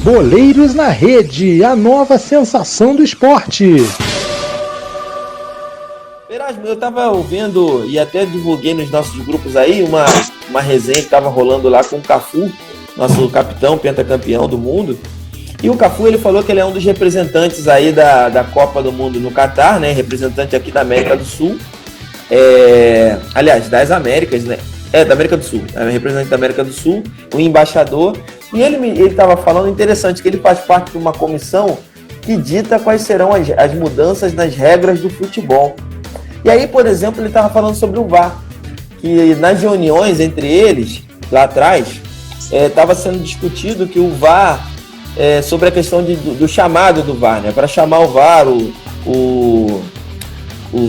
Boleiros na Rede, a nova sensação do esporte. Erasmo, eu tava ouvindo e até divulguei nos nossos grupos aí uma resenha que tava rolando lá com o Cafu, nosso capitão, pentacampeão do mundo. E o Cafu, ele falou que ele é um dos representantes aí da Copa do Mundo no Catar, né? Representante aqui da América do Sul. Aliás, das Américas, né? Da América do Sul. É representante da América do Sul, o embaixador. E ele estava falando interessante que ele faz parte de uma comissão que dita quais serão as mudanças nas regras do futebol. E aí, por exemplo, ele estava falando sobre o VAR, que nas reuniões entre eles, lá atrás, estava sendo discutido que o VAR, sobre a questão do chamado do VAR, né? Para chamar o VAR, o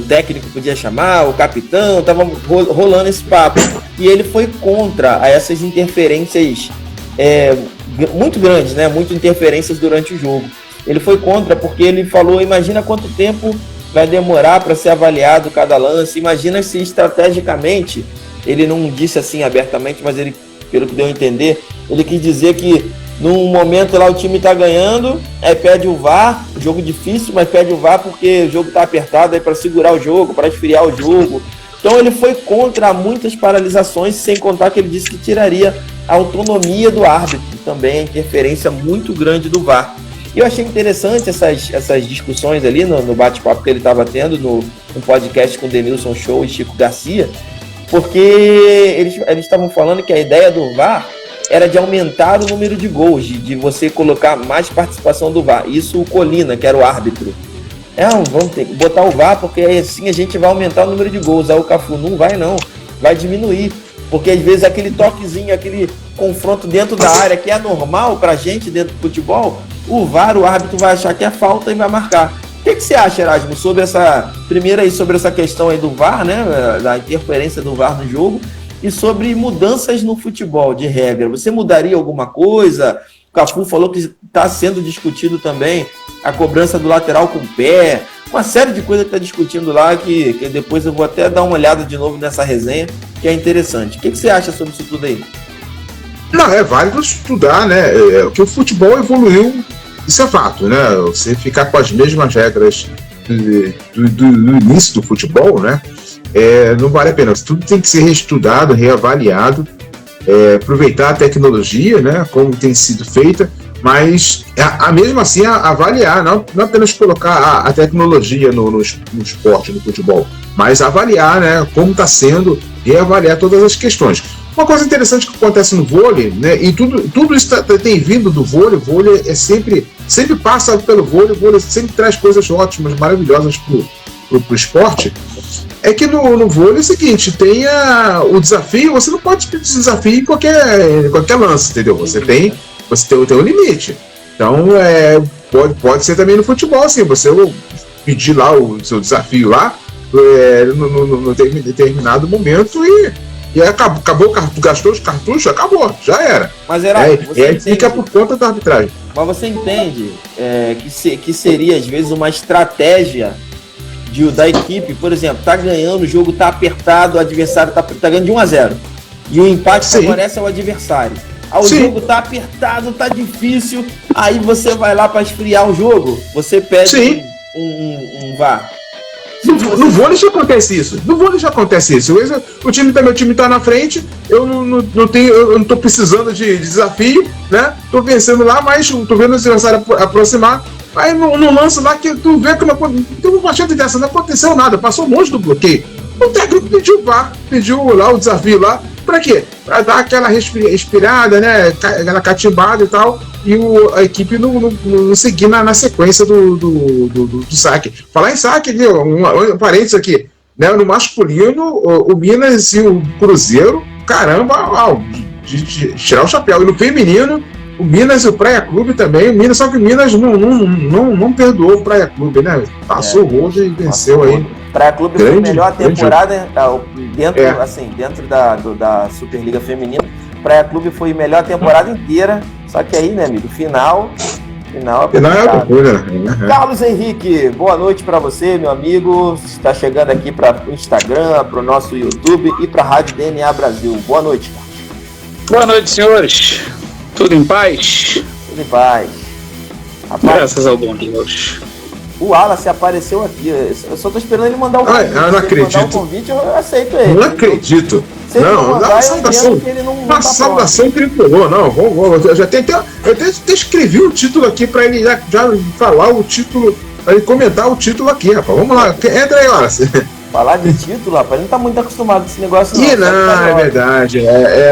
técnico podia chamar, o capitão, estava rolando esse papo. E ele foi contra essas interferências muito grandes, né? Muitas interferências durante o jogo. Ele foi contra porque ele falou, imagina quanto tempo vai demorar para ser avaliado cada lance, imagina se estrategicamente, ele não disse assim abertamente, mas ele, pelo que deu a entender, ele quis dizer que num momento lá o time tá ganhando, aí pede o VAR, jogo difícil, mas pede o VAR porque o jogo tá apertado, aí para segurar o jogo, para esfriar o jogo. Então ele foi contra muitas paralisações, sem contar que ele disse que tiraria a autonomia do árbitro, também a interferência muito grande do VAR. E eu achei interessante essas discussões ali no bate-papo que ele estava tendo no podcast com o Denilson Show e Chico Garcia, porque eles estavam falando que a ideia do VAR era de aumentar o número de gols, de você colocar mais participação do VAR. Isso o Colina, que era o árbitro. Vamos ter que botar o VAR, porque assim a gente vai aumentar o número de gols. Aí o Cafu, não vai não, vai diminuir. Porque às vezes aquele toquezinho, aquele confronto dentro da área que é normal pra gente dentro do futebol, o VAR, o árbitro vai achar que é falta e vai marcar. O que você acha, Erasmo, sobre essa questão aí do VAR, né, da interferência do VAR no jogo, e sobre mudanças no futebol de regra? Você mudaria alguma coisa? O Cafu falou que está sendo discutido também a cobrança do lateral com o pé, uma série de coisas que está discutindo lá, que depois eu vou até dar uma olhada de novo nessa resenha, que é interessante. O que você acha sobre isso tudo aí? Não, é válido estudar, né? Que o futebol evoluiu, isso é fato, né? Você ficar com as mesmas regras do início do futebol, né? Não vale a pena. Tudo tem que ser reestudado, reavaliado, aproveitar a tecnologia, né? Como tem sido feita, mas mesmo assim avaliar, não apenas colocar a tecnologia no esporte, no futebol, mas avaliar, né? Como está sendo, reavaliar todas as questões. Uma coisa interessante que acontece no vôlei, né, e tudo isso tem vindo do vôlei, o vôlei sempre passa pelo vôlei, o vôlei sempre traz coisas ótimas, maravilhosas pro esporte, é que no vôlei é o seguinte, tem o desafio, você não pode pedir desafio em qualquer lance, entendeu? Você tem um limite. Então, pode ser também no futebol, assim, você pedir lá o seu desafio lá, no determinado momento e acabou, gastou os cartuchos, acabou, já era. Mas era, fica por conta da arbitragem. Mas você entende que seria, às vezes, uma estratégia da equipe, por exemplo, tá ganhando, o jogo tá apertado, o adversário tá ganhando de 1-0. E o empate favorece ao adversário. O jogo tá apertado, tá difícil, aí você vai lá para esfriar o jogo, você pede um VAR. No vôlei já acontece isso. O meu time tá na frente, eu não tô precisando de desafio, né? Tô vencendo lá, mas tô vendo o adversário aproximar. Aí no lance lá que tu vê que não tem uma chance dessa, não aconteceu nada, passou longe do bloqueio. O técnico pediu o VAR, pediu lá o desafio lá, pra quê? Pra dar aquela respirada, né? Aquela catimbada e tal, e a equipe não seguir na sequência do saque. Falar em saque, um parênteses aqui, né? No masculino, o Minas e o Cruzeiro, caramba, de tirar o chapéu. E no feminino, o Minas e o Praia Clube também. Só que o Minas não perdoou o Praia Clube, né? Passou o rodo e venceu aí. Praia Clube foi a melhor temporada dentro da Superliga Feminina. Praia Clube foi a melhor temporada inteira Só que aí, né, amigo, final é loucura. Carlos Henrique, boa noite para você, meu amigo. Está chegando aqui para o Instagram, para o nosso YouTube e para a Rádio DNA Brasil. Boa noite, Carlos. Boa noite, senhores. Tudo em paz? Tudo em paz. Rapaz, graças ao bom Deus. O Wallace apareceu aqui. Eu só tô esperando ele mandar o convite. Eu não acredito. Se ele mandar o convite, eu aceito ele. Não acredito. Se ele não mandar, eu entendo que ele não tá saudação tricolor, não. Eu já até escrevi o título aqui para ele já falar o título, para ele comentar o título aqui, rapaz. Vamos lá, entra aí, Wallace. Falar de título, rapaz, ele não tá muito acostumado com esse negócio, não. Não, é verdade.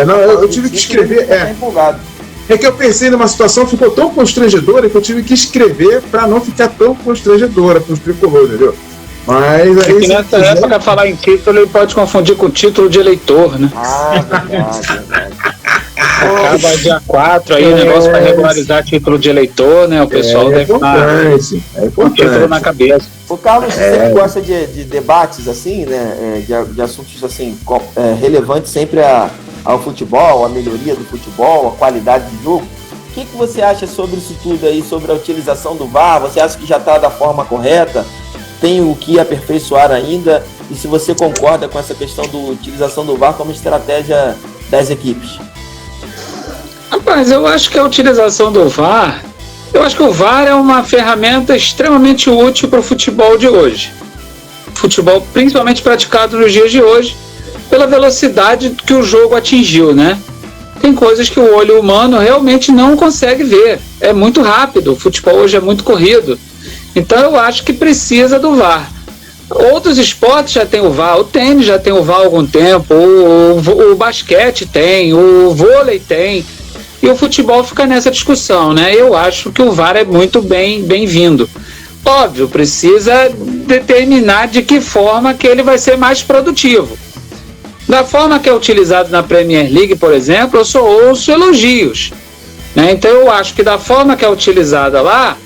Não, eu tive que escrever. Tá empolgado. É que eu pensei numa situação que ficou tão constrangedora que eu tive que escrever para não ficar tão constrangedora para os tricolores, entendeu? Mas aí. Que nessa época, falar em título, ele pode confundir com o título de eleitor, né? Verdade. Acaba dia 4 aí, negócio para regularizar título de eleitor, né? O pessoal deve estar com o título na cabeça. O Carlos sempre gosta de debates assim, né? De assuntos assim, relevantes sempre ao futebol, a melhoria do futebol, a qualidade do jogo. O que você acha sobre isso tudo aí, sobre a utilização do VAR? Você acha que já está da forma correta? Tem o que aperfeiçoar ainda? E se você concorda com essa questão da utilização do VAR como estratégia das equipes? Rapaz, eu acho que a utilização do VAR, eu acho que o VAR é uma ferramenta extremamente útil para o futebol de hoje. Futebol principalmente praticado nos dias de hoje, pela velocidade que o jogo atingiu, né? Tem coisas que o olho humano realmente não consegue ver. É muito rápido, o futebol hoje é muito corrido. Então eu acho que precisa do VAR. Outros esportes já tem o VAR, o tênis já tem o VAR há algum tempo, o basquete tem, o vôlei tem, e o futebol fica nessa discussão, né? Eu acho que o VAR é muito bem-vindo. Óbvio, precisa determinar de que forma que ele vai ser mais produtivo. Da forma que é utilizado na Premier League, por exemplo, eu só ouço elogios, né? Então eu acho que da forma que é utilizada lá,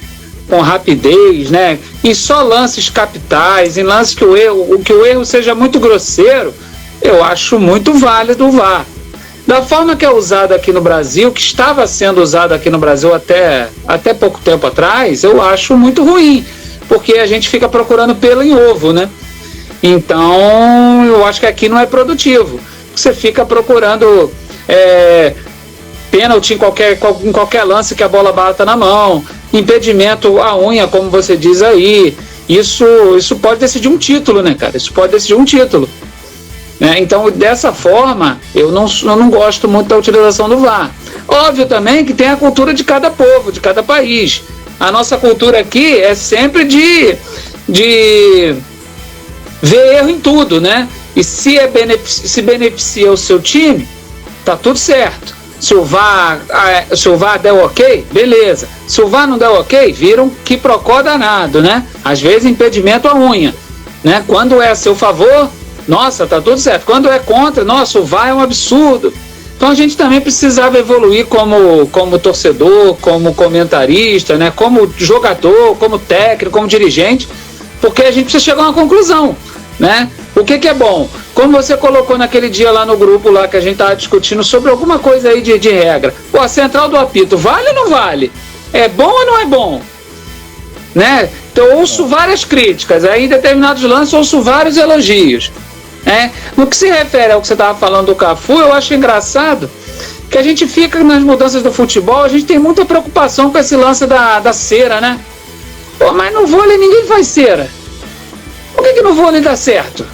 com rapidez, né? Em só lances capitais, em lances que o erro seja muito grosseiro, eu acho muito válido o VAR. Da forma que é usado aqui no Brasil, que estava sendo usado aqui no Brasil até pouco tempo atrás, eu acho muito ruim, porque a gente fica procurando pelo em ovo, né? Então, eu acho que aqui não é produtivo. Você fica procurando pênalti em qualquer lance que a bola bata na mão, impedimento à unha, como você diz aí. Isso pode decidir um título, né, cara? Isso pode decidir um título. Né? Então, dessa forma, eu não gosto muito da utilização do VAR. Óbvio também que tem a cultura de cada povo, de cada país. A nossa cultura aqui é sempre de ver erro em tudo, né? E se beneficia o seu time, tá tudo certo. Se o VAR der ok, beleza. Se o VAR não der ok, viram que procó danado, né? Às vezes impedimento à unha, né? Quando é a seu favor, nossa, tá tudo certo. Quando é contra, nossa, o VAR é um absurdo. Então a gente também precisava evoluir como torcedor, como comentarista, né? Como jogador, como técnico, como dirigente, porque a gente precisa chegar a uma conclusão, né? O que é bom? Como você colocou naquele dia lá no grupo lá que a gente estava discutindo sobre alguma coisa aí de regra. Pô, a central do apito, vale ou não vale? É bom ou não é bom? Né? Então eu ouço várias críticas, aí em determinados lances eu ouço vários elogios. Né? No que se refere ao que você estava falando do Cafu, eu acho engraçado que a gente fica nas mudanças do futebol, a gente tem muita preocupação com esse lance da cera, né? Pô, mas no vôlei ninguém faz cera. Por que no vôlei dá certo?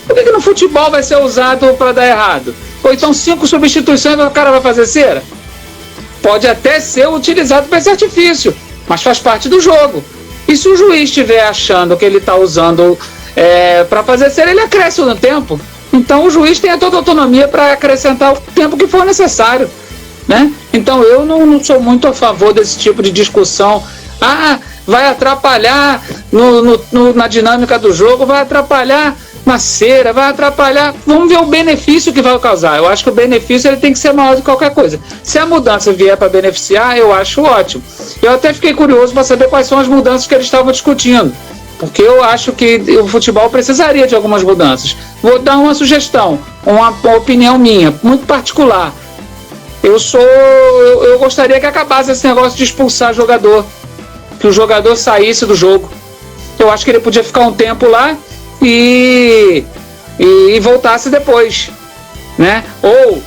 Por que no futebol vai ser usado para dar errado? Ou então 5 substituições e o cara vai fazer cera? Pode até ser utilizado para esse artifício, mas faz parte do jogo. E se o juiz estiver achando que ele está usando para fazer cera, ele acresce no tempo. Então o juiz tem toda a autonomia para acrescentar o tempo que for necessário, né? Então eu não sou muito a favor desse tipo de discussão. Vai atrapalhar na dinâmica do jogo, vai atrapalhar na cera, vai atrapalhar. Vamos ver o benefício que vai causar. Eu acho que o benefício ele tem que ser maior do que qualquer coisa. Se a mudança vier para beneficiar, eu acho ótimo. Eu até fiquei curioso para saber quais são as mudanças que eles estavam discutindo, porque eu acho que o futebol precisaria de algumas mudanças. Vou dar uma sugestão, uma opinião minha, muito particular. eu gostaria que acabasse esse negócio de expulsar jogador, que o jogador saísse do jogo. Eu acho que ele podia ficar um tempo lá e voltasse depois, né? Ou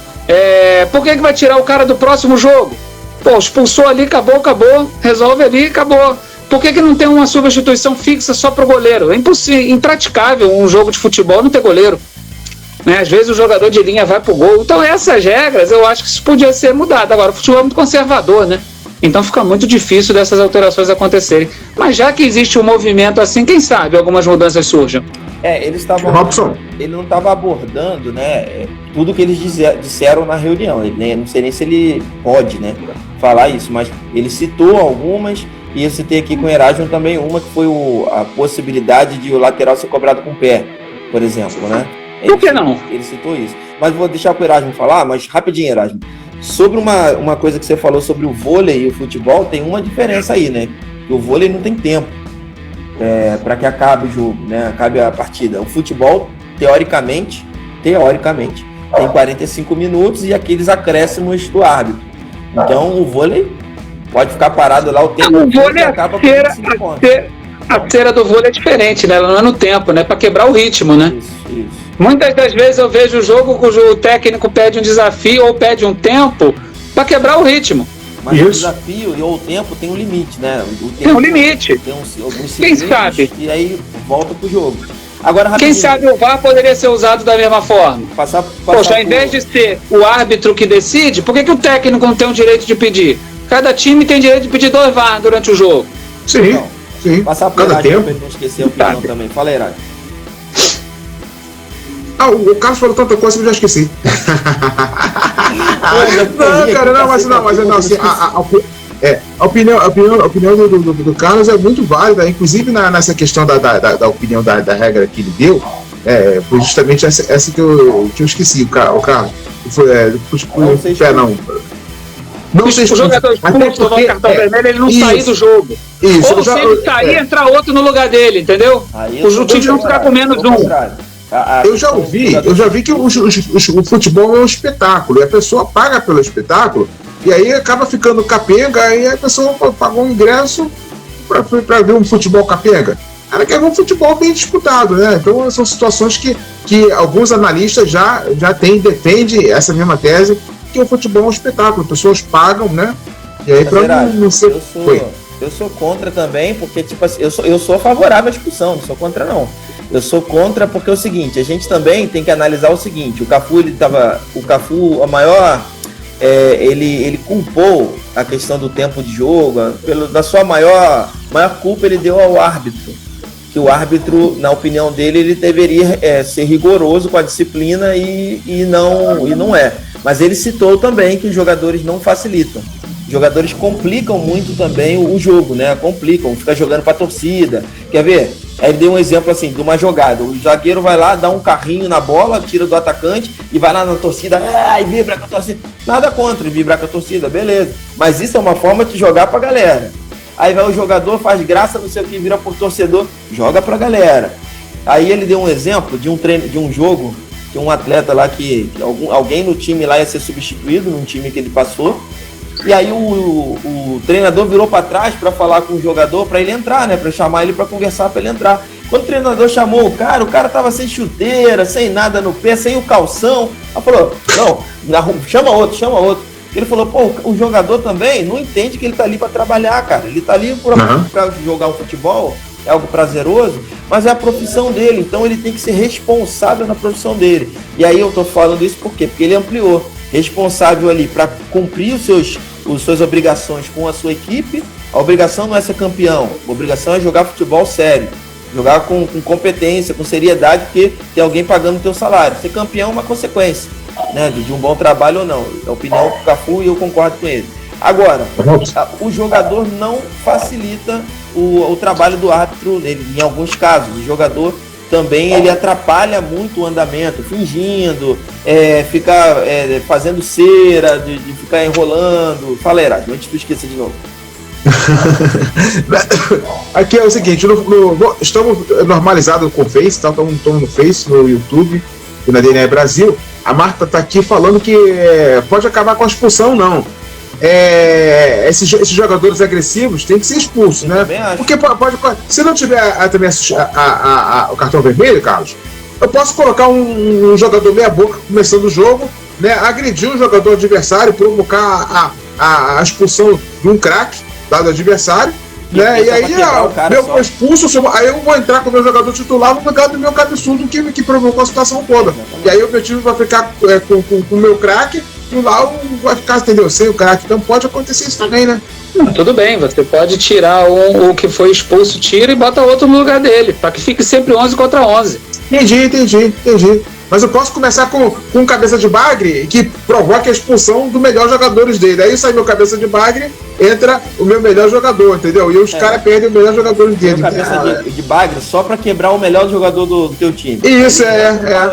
por que vai tirar o cara do próximo jogo? Pô, expulsou ali, acabou, resolve ali, acabou. Por que não tem uma substituição fixa só para o goleiro? É impossível, impraticável um jogo de futebol não ter goleiro, né? Às vezes o jogador de linha vai pro gol. Então essas regras eu acho que isso podia ser mudado. Agora o futebol é muito conservador, né? Então fica muito difícil dessas alterações acontecerem. Mas já que existe um movimento assim, quem sabe algumas mudanças surjam. Ele não estava abordando, né, tudo que eles disseram na reunião. Não sei nem se ele pode, né, falar isso, mas ele citou algumas, e eu citei aqui com o Erasmo também uma, que foi a possibilidade de o lateral ser cobrado com o pé, por exemplo, né? Por que não? Ele citou isso. Mas vou deixar para o Erasmo falar, mas rapidinho, Erasmo. Sobre uma coisa que você falou sobre o vôlei e o futebol, tem uma diferença aí, né? Que o vôlei não tem tempo para que acabe o jogo, né? Acabe a partida. O futebol, teoricamente, tem 45 minutos e aqueles acréscimos do árbitro. Então, o vôlei pode ficar parado lá o tempo o vôlei e acaba com 25 pontos. A cera do vôlei é diferente, né? Ela não é no tempo, né? Para quebrar o ritmo, né? Isso. Muitas das vezes eu vejo o jogo cujo o técnico pede um desafio ou pede um tempo para quebrar o ritmo. Mas o desafio ou o tempo tem um limite, né? Tem um limite. Tem alguns Quem sabe? E aí volta pro jogo. Agora, quem sabe o VAR poderia ser usado da mesma forma? Poxa, ao invés de ser o árbitro que decide, por que o técnico não tem o direito de pedir? Cada time tem direito de pedir 2 VAR durante o jogo. Sim. Passar por cada tempo. Pra não esquecer a opinião também. Fala aí, Erasmo. O Carlos falou tanta coisa que eu já esqueci. Não, cara, não, assim, a opinião do Carlos é muito válida, inclusive nessa questão da opinião da regra que ele deu, foi justamente essa que eu esqueci, o Carlos. Não sei se o jogador expulso tomar um cartão vermelho, ele não sair do jogo. Isso, ou se ele sair, entrar outro no lugar dele, entendeu? O time não ficar com menos um. Eu já vi que o futebol é um espetáculo, e a pessoa paga pelo espetáculo, e aí acaba ficando capenga, e a pessoa pagou um ingresso para ver um futebol capenga. Ela quer ver um futebol bem disputado, né? Então são situações que alguns analistas já defendem essa mesma tese, que o futebol é um espetáculo, pessoas pagam, né? E aí não ser... Eu sou contra também, porque tipo assim, eu sou favorável à discussão, não sou contra não. Eu sou contra porque é o seguinte, a gente também tem que analisar o seguinte, o Cafu, a maior, ele culpou a questão do tempo de jogo, da sua maior culpa ele deu ao árbitro, que o árbitro, na opinião dele, ele deveria ser rigoroso com a disciplina e não é. Mas ele citou também que os jogadores não facilitam. Os jogadores complicam muito também o jogo, né? Complicam, fica jogando pra torcida. Quer ver? Aí ele deu um exemplo assim, de uma jogada. O zagueiro vai lá, dá um carrinho na bola, tira do atacante e vai lá na torcida, e vibra com a torcida. Nada contra vibrar com a torcida, beleza. Mas isso é uma forma de jogar pra galera. Aí vai o jogador, faz graça, não sei o que, vira pro torcedor, joga pra galera. Aí ele deu um exemplo de um jogo, que um atleta lá que alguém no time lá ia ser substituído, num time que ele passou. E aí o treinador virou para trás para falar com o jogador para ele entrar, né? Para chamar ele para conversar, para ele entrar. Quando o treinador chamou o cara tava sem chuteira, sem nada no pé, sem o calção. Aí falou, não, chama outro. Ele falou, o jogador também não entende que ele tá ali para trabalhar, cara. Ele tá ali para jogar um futebol, é algo prazeroso, mas é a profissão dele, então ele tem que ser responsável na profissão dele. E aí eu tô falando isso por quê? Porque ele ampliou. Responsável ali para cumprir as suas obrigações com a sua equipe. A obrigação não é ser campeão, a obrigação é jogar futebol sério, jogar com competência, com seriedade, porque tem alguém pagando o teu salário. Ser campeão é uma consequência, né, de um bom trabalho ou não. É a opinião do Cafu e eu concordo com ele. Agora, o jogador não facilita o trabalho do árbitro, em alguns casos. O jogador também ele atrapalha muito o andamento, fingindo, ficar fazendo cera, de ficar enrolando. Fala, Erasmo, antes que tu esqueça de novo. Aqui é o seguinte, estamos normalizados com o Face, tá? Estamos no Face, no YouTube e na DNA Brasil. A Marta está aqui falando que pode acabar com a expulsão, não. Esses jogadores agressivos têm que ser expulsos, né? Porque pode, se não tiver também o cartão vermelho, Carlos, eu posso colocar um jogador meia boca começando o jogo, né, agredir um jogador adversário, provocar a expulsão de um craque do adversário, né? E aí eu expulso, aí eu vou entrar com o meu jogador titular, vou pegar do meu cabeçudo que provocou a situação toda. E aí o meu time vai ficar com o meu craque, e lá vai ficar, entendeu? Sem o craque. Então pode acontecer isso também, né? Tudo bem, você pode tirar o que foi expulso, tira e bota outro no lugar dele, para que fique sempre 11 contra 11. Entendi. Mas eu posso começar com um cabeça de bagre que provoque a expulsão do melhor jogadores dele. Aí sai meu cabeça de bagre, entra o meu melhor jogador, entendeu? E os caras perdem o melhor jogador dele. Cabeça de bagre só pra quebrar o melhor jogador do teu time. Isso,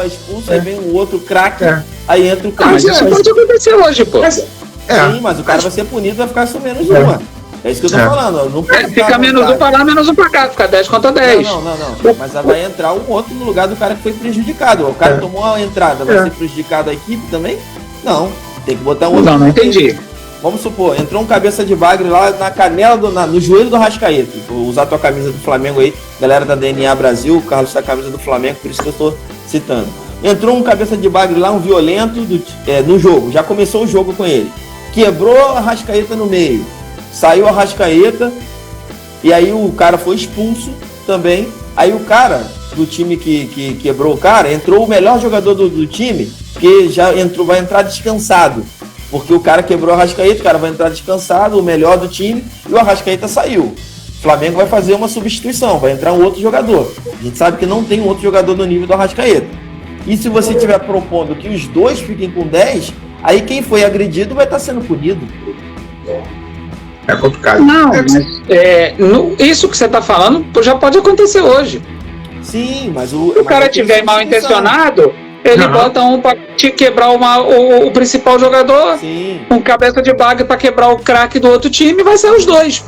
expulso, aí vem um outro craque, aí entra o craque. Mas isso pode acontecer hoje, pô. Sim, mas o cara vai ser punido, vai ficar só menos uma. É isso que eu tô falando. Não pode fica menos um pra lá, menos um pra cá. Fica 10 contra 10. Não. Mas vai entrar um outro no lugar do cara que foi prejudicado. O cara tomou a entrada, vai ser prejudicado a equipe também? Não. Tem que botar um outro. Não entendi. Vamos supor, entrou um cabeça de bagre lá na canela, no joelho do Arrascaeta. Vou usar a tua camisa do Flamengo aí. Galera da DNA Brasil, o Carlos tá a camisa do Flamengo, por isso que eu tô citando. Entrou um cabeça de bagre lá, um violento no jogo. Já começou o jogo com ele. Quebrou a Arrascaeta no meio. Saiu a Arrascaeta e aí o cara foi expulso também. Aí o cara do time que quebrou o cara, entrou o melhor jogador do time, que já vai entrar descansado. Porque o cara quebrou a Arrascaeta, o cara vai entrar descansado, o melhor do time, e o Arrascaeta saiu. O Flamengo vai fazer uma substituição, vai entrar um outro jogador. A gente sabe que não tem um outro jogador no nível do Arrascaeta. E se você estiver propondo que os dois fiquem com 10, aí quem foi agredido vai estar sendo punido. É complicado. Não, mas isso que você está falando já pode acontecer hoje. Sim, mas se o cara estiver mal intencionado, ele bota um para te quebrar o principal jogador, um cabeça de bagre para quebrar o craque do outro time, e vai ser os dois.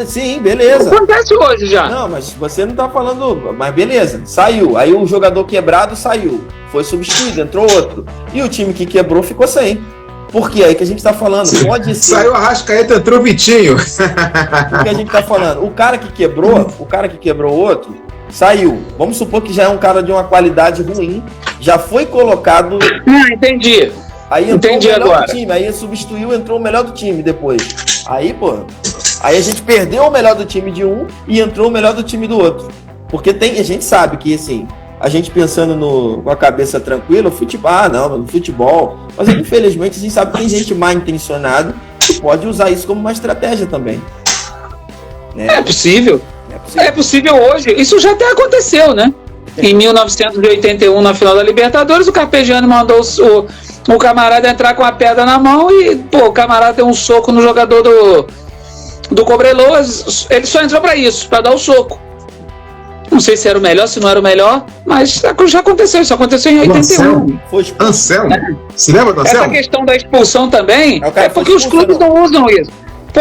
Sim, beleza. Acontece hoje já. Não, mas você não tá falando. Mas beleza, saiu. Aí o jogador quebrado saiu. Foi substituído, entrou outro. E o time que quebrou ficou sem. Por quê? Aí que a gente tá falando, pode ser. Saiu a Arrascaeta, entrou o Vitinho. O que a gente tá falando? O cara que quebrou o outro, saiu. Vamos supor que já é um cara de uma qualidade ruim, já foi colocado. Entendi. Aí entrou o melhor do time, aí substituiu, entrou o melhor do time depois. Aí, aí a gente perdeu o melhor do time de um e entrou o melhor do time do outro. Porque a gente sabe que, assim, a gente pensando com a cabeça tranquila, no futebol. Mas infelizmente a gente sabe que tem gente mal intencionada que pode usar isso como uma estratégia também. Né? É possível. É possível hoje. Isso já até aconteceu, né? Em 1981, na final da Libertadores, o Carpegiani mandou o camarada entrar com a pedra na mão e, o camarada deu um soco no jogador do Cobreloas. Ele só entrou para isso, para dar o soco. Não sei se era o melhor, se não era o melhor, mas já aconteceu. Isso aconteceu em 81. Anselmo? Se lembra do Anselmo? Essa questão da expulsão também é porque os clubes não usam isso.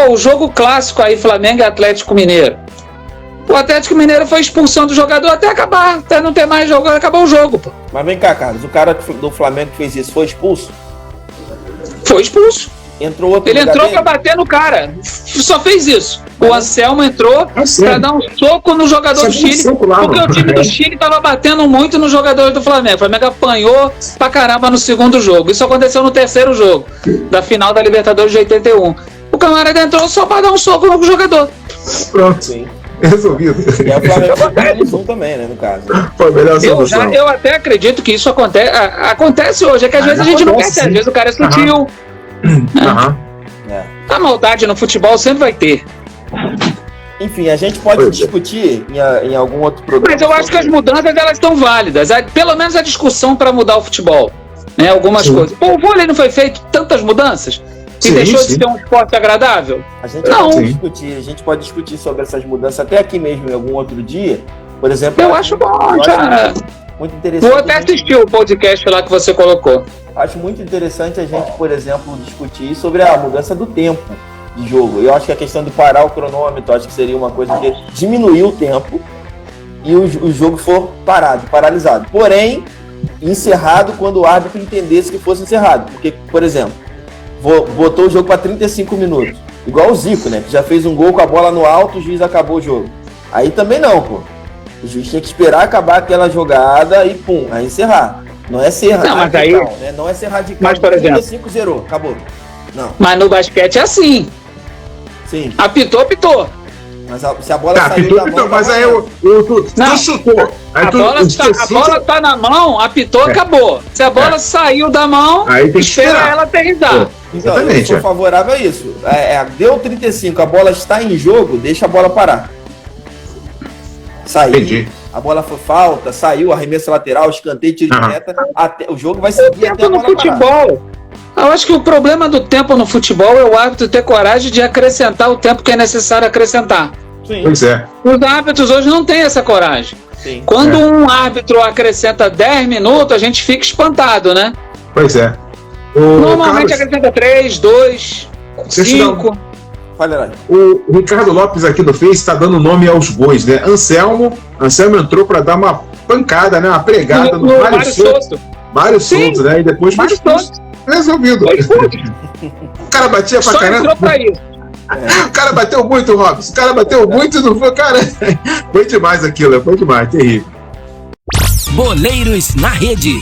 O jogo clássico aí, Flamengo e Atlético Mineiro. O Atlético Mineiro foi expulsão do jogador até acabar, até não ter mais jogo, acabou o jogo. Mas vem cá, Carlos, o cara do Flamengo que fez isso foi expulso? Foi expulso. Entrou outro. Ele entrou pra bater no cara. Só fez isso. O Anselmo entrou pra dar um soco no jogador do Chile, porque o time do Chile tava batendo muito no jogador do Flamengo. O Flamengo apanhou pra caramba no segundo jogo. Isso aconteceu no terceiro jogo da final da Libertadores de 81. O camarada entrou só pra dar um soco no jogador. Pronto. Sim. Resolvido. E o Flamengo foi também, né, no caso. Foi a melhor solução. Eu até acredito que isso acontece hoje. É que às vezes a gente não percebe. Às vezes o cara é sutil. A maldade no futebol sempre vai ter. Enfim, a gente pode discutir em algum outro programa. Mas eu acho que as mudanças elas estão válidas. Pelo menos a discussão para mudar o futebol. Né? Algumas coisas. O vôlei não foi feito tantas mudanças? E deixou de ser um esporte agradável? A gente pode discutir sobre essas mudanças até aqui mesmo em algum outro dia. Por exemplo, eu acho bom, já. Muito interessante. Vou até assistir o podcast lá que você colocou. Acho muito interessante a gente, por exemplo, discutir sobre a mudança do tempo de jogo. Eu acho que a questão de parar o cronômetro, acho que seria uma coisa que diminuir o tempo e o jogo for paralisado. Porém, encerrado quando o árbitro entendesse que fosse encerrado. Porque, por exemplo, botou o jogo para 35 minutos. Igual o Zico, né? Que já fez um gol com a bola no alto, o juiz acabou o jogo. Aí também não, pô. O juiz tinha que esperar acabar aquela jogada e pum, aí encerrar. Não é ser Não, mas radical, aí- né? Não é ser radical. Mas, por exemplo- 35 zerou, acabou. Não, Mas no basquete é assim. sim. Apitou. Mas se a bola Tá, saiu pitou, da mão... pitou, mas tá aí valendo. tu Não. chutou. Aí A tu bola tá na mão, apitou, acabou. Se a bola saiu da mão, Aí tem que espera esperar. ela aterrissar. Então, eu Exatamente. sou favorável a isso. Deu 35, a bola está em jogo, deixa a bola parar. Saiu, Entendi. a bola foi falta, saiu, arremesso lateral, escanteio, tiro de Aham. meta, o jogo vai seguir até a Tempo no bola parar. futebol. Eu acho que o problema do tempo no futebol é o árbitro ter coragem de acrescentar o tempo que é necessário acrescentar. Sim, Pois é. Os árbitros hoje não têm essa coragem. sim. Quando É. um árbitro acrescenta 10 minutos, a gente fica espantado, né? Pois é. O Normalmente Carlos, acrescenta 3, 2, Deixa eu dar 5. Fala aí. o Ricardo Lopes aqui do Face está dando nome aos bois, né? Anselmo entrou para dar uma pancada, né? Uma pregada no Mário Mário Souto. Souto. Mário Sim. Souto, né? E depois foi Mário expulso. Resolvido. Foi expulso. O cara batia pra Só caramba. entrou pra isso. O cara bateu muito, Robson. O cara bateu muito e não foi. Cara, foi demais aquilo, foi demais, terrível. Boleiros na Rede.